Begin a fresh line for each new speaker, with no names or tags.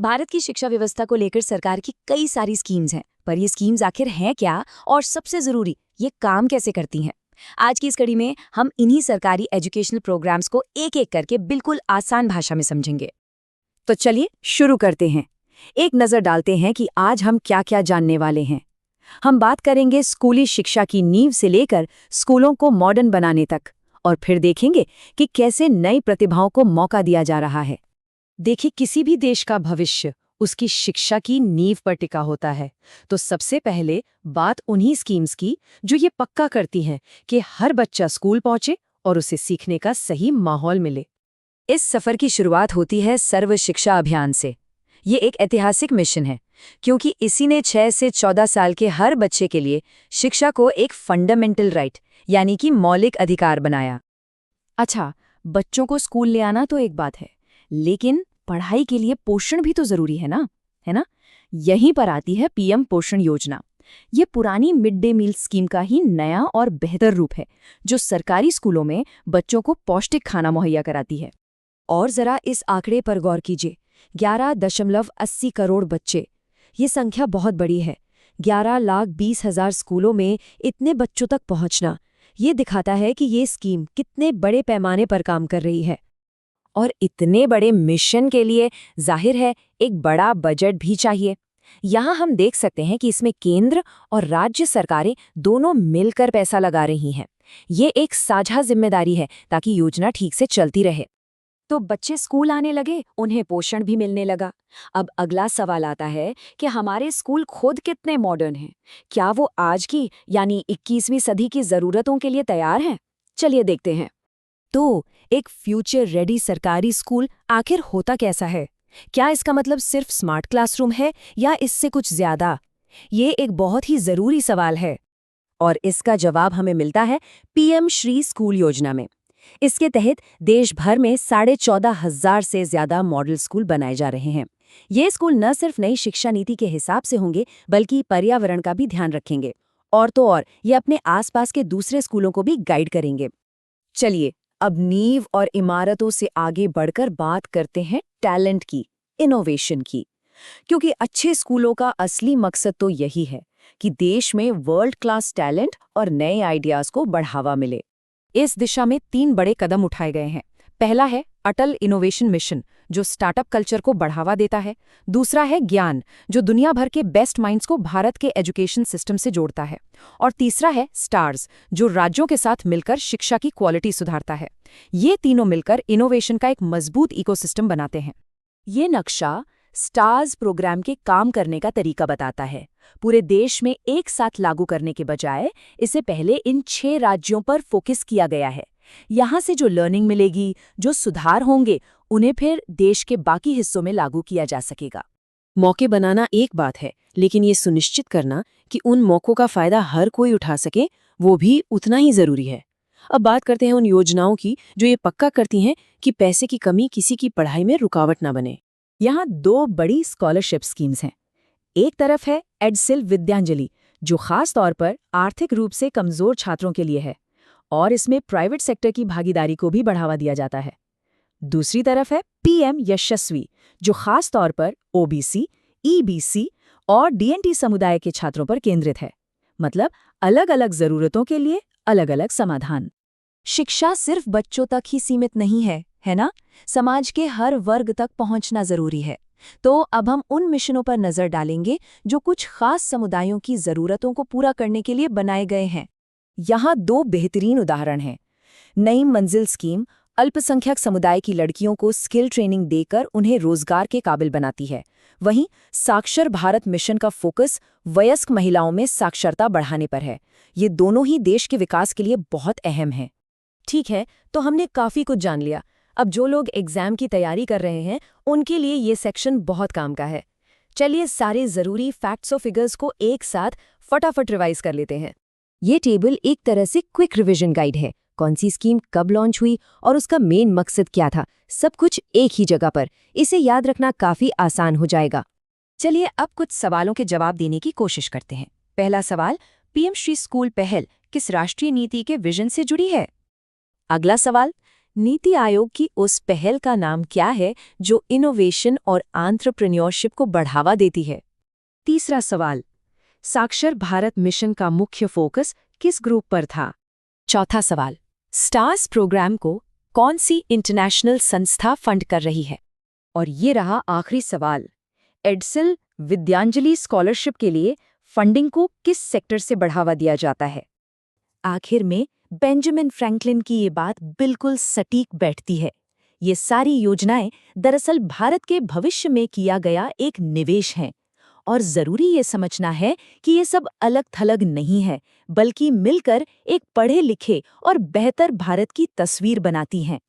भारत की शिक्षा व्यवस्था को लेकर सरकार की कई सारी स्कीम्स हैं, पर ये स्कीम्स आखिर हैं क्या और सबसे जरूरी ये काम कैसे करती हैं? आज की इस कड़ी में हम इन्हीं सरकारी एजुकेशनल प्रोग्राम्स को एक एक करके बिल्कुल आसान भाषा में समझेंगे।
तो चलिए शुरू करते हैं। एक नजर डालते हैं कि आज हम क्या क्या जानने वाले हैं। हम बात करेंगे स्कूली शिक्षा की नींव से लेकर स्कूलों को मॉडर्न बनाने तक, और फिर देखेंगे कि कैसे नई प्रतिभाओं को मौका दिया जा रहा है। देखिए, किसी भी देश का भविष्य उसकी शिक्षा की नींव पर टिका होता है। तो सबसे पहले बात उन्हीं स्कीम्स की जो ये पक्का करती हैं कि हर बच्चा स्कूल पहुंचे और उसे सीखने का सही माहौल मिले। इस सफर की शुरुआत होती है सर्व शिक्षा अभियान से। ये एक ऐतिहासिक मिशन है, क्योंकि इसी ने 6 से 14 साल के हर बच्चे के लिए शिक्षा को एक फंडामेंटल राइट यानी कि मौलिक अधिकार बनाया। अच्छा, बच्चों को स्कूल ले आना तो एक बात है, लेकिन पढ़ाई के लिए पोषण भी तो जरूरी है ना? यहीं पर आती है पीएम पोषण योजना। ये पुरानी मिड डे मील स्कीम का ही नया और बेहतर रूप है, जो सरकारी स्कूलों में बच्चों को पौष्टिक खाना मुहैया कराती है। और जरा इस आंकड़े पर गौर कीजिए, 11.80 करोड़ बच्चे। ये संख्या बहुत बड़ी है। 11,20,000 स्कूलों में इतने बच्चों तक पहुंचना, ये दिखाता है कि ये स्कीम कितने बड़े पैमाने पर काम कर रही है। और इतने बड़े मिशन के लिए जाहिर है एक बड़ा बजट भी चाहिए। यहाँ हम देख सकते हैं कि इसमें केंद्र और राज्य सरकारें दोनों मिलकर पैसा लगा रही हैं। ये एक साझा जिम्मेदारी है ताकि योजना ठीक से चलती रहे। तो बच्चे स्कूल आने लगे, उन्हें पोषण भी मिलने लगा। अब अगला सवाल आता है कि हमारे स्कूल खुद कितने मॉडर्न हैं? क्या वो आज की यानी 21वीं सदी की जरूरतों के लिए तैयार हैं? चलिए देखते हैं। तो एक फ्यूचर रेडी सरकारी स्कूल आखिर होता कैसा है? क्या इसका मतलब सिर्फ स्मार्ट क्लासरूम है या इससे कुछ ज्यादा? ये एक बहुत ही जरूरी सवाल है, और इसका जवाब हमें मिलता है पीएम श्री स्कूल योजना में। इसके तहत देश भर में 14,500 से ज्यादा मॉडल स्कूल बनाए जा रहे हैं। ये स्कूल न सिर्फ नई शिक्षा नीति के हिसाब से होंगे, बल्कि पर्यावरण का भी ध्यान रखेंगे। और तो और ये अपने आसपास के दूसरे स्कूलों को भी गाइड करेंगे। चलिए, अब नींव और इमारतों से आगे बढ़कर बात करते हैं टैलेंट की, इनोवेशन की। क्योंकि अच्छे स्कूलों का असली मकसद तो यही है कि देश में वर्ल्ड क्लास टैलेंट और नए आइडियाज को बढ़ावा मिले। इस दिशा में 3 बड़े कदम उठाए गए हैं। पहला है अटल इनोवेशन मिशन, जो स्टार्टअप कल्चर को बढ़ावा देता है। दूसरा है ज्ञान, जो दुनिया भर के बेस्ट माइंड्स को भारत के एजुकेशन सिस्टम से जोड़ता है। और तीसरा है स्टार्स, जो राज्यों के साथ मिलकर शिक्षा की क्वालिटी सुधारता है। ये तीनों मिलकर इनोवेशन का एक मजबूत इकोसिस्टम बनाते हैं। ये नक्शा स्टार्स प्रोग्राम के काम करने का तरीका बताता है। पूरे देश में एक साथ लागू करने के बजाय इसे पहले इन 6 राज्यों पर फोकस किया गया है। यहाँ से जो लर्निंग मिलेगी, जो सुधार होंगे, उन्हें फिर देश के बाकी हिस्सों में लागू किया जा सकेगा। मौके बनाना एक बात है, लेकिन ये सुनिश्चित करना कि उन मौकों का फायदा हर कोई उठा सके, वो भी उतना ही जरूरी है। अब बात करते हैं उन योजनाओं की जो ये पक्का करती हैं कि पैसे की कमी किसी की पढ़ाई में रुकावट ना बने। यहाँ 2 बड़ी स्कॉलरशिप स्कीम्स हैं। एक तरफ है एडसिल विद्यांजलि, जो खास तौर पर आर्थिक रूप से कमजोर छात्रों के लिए है, और इसमें प्राइवेट सेक्टर की भागीदारी को भी बढ़ावा दिया जाता है। दूसरी तरफ है पीएम यशस्वी, जो खास तौर पर ओबीसी, ईबीसी और डीएनटी समुदाय के छात्रों पर केंद्रित है। मतलब अलग अलग जरूरतों के लिए अलग अलग समाधान। शिक्षा सिर्फ बच्चों तक ही सीमित नहीं है ना? समाज के हर वर्ग तक पहुंचना जरूरी है। तो अब हम उन मिशनों पर नजर डालेंगे जो कुछ खास समुदायों की जरूरतों को पूरा करने के लिए बनाए गए हैं। यहाँ 2 बेहतरीन उदाहरण हैं। नई मंजिल स्कीम अल्पसंख्यक समुदाय की लड़कियों को स्किल ट्रेनिंग देकर उन्हें रोजगार के काबिल बनाती है। वहीं साक्षर भारत मिशन का फोकस वयस्क महिलाओं में साक्षरता बढ़ाने पर है। ये दोनों ही देश के विकास के लिए बहुत अहम हैं। ठीक है, तो हमने काफी कुछ जान लिया। अब जो लोग एग्जाम की तैयारी कर रहे हैं, उनके लिए ये सेक्शन बहुत काम का है। चलिए सारे जरूरी फैक्ट्स और फिगर्स को एक साथ फटाफट रिवाइज कर लेते हैं। ये टेबल एक तरह से क्विक रिवीजन गाइड है। कौन सी स्कीम कब लॉन्च हुई और उसका मेन मकसद क्या था, सब कुछ एक ही जगह पर। इसे याद रखना काफी आसान हो जाएगा। चलिए अब कुछ सवालों के जवाब देने की कोशिश करते हैं। पहला सवाल, पीएम श्री स्कूल पहल किस राष्ट्रीय नीति के विजन से जुड़ी है? अगला सवाल,
नीति आयोग की उस पहल का नाम क्या है जो इनोवेशन और एंटरप्रेन्योरशिप को बढ़ावा देती है?
तीसरा सवाल, साक्षर भारत मिशन का मुख्य फोकस किस ग्रुप पर था?
चौथा सवाल, स्टार्स प्रोग्राम को कौन सी इंटरनेशनल संस्था फंड कर रही है?
और ये रहा आखिरी सवाल, एडसेल विद्यांजलि स्कॉलरशिप के लिए फंडिंग को किस सेक्टर से बढ़ावा दिया जाता है? आखिर में बेंजामिन फ्रैंकलिन की ये बात बिल्कुल सटीक बैठती है। ये सारी योजनाएं दरअसल भारत के भविष्य में किया गया एक निवेश हैं। और जरूरी ये समझना है कि ये सब अलग-थलग नहीं है, बल्कि मिलकर एक पढ़े लिखे और बेहतर भारत की तस्वीर बनाती हैं।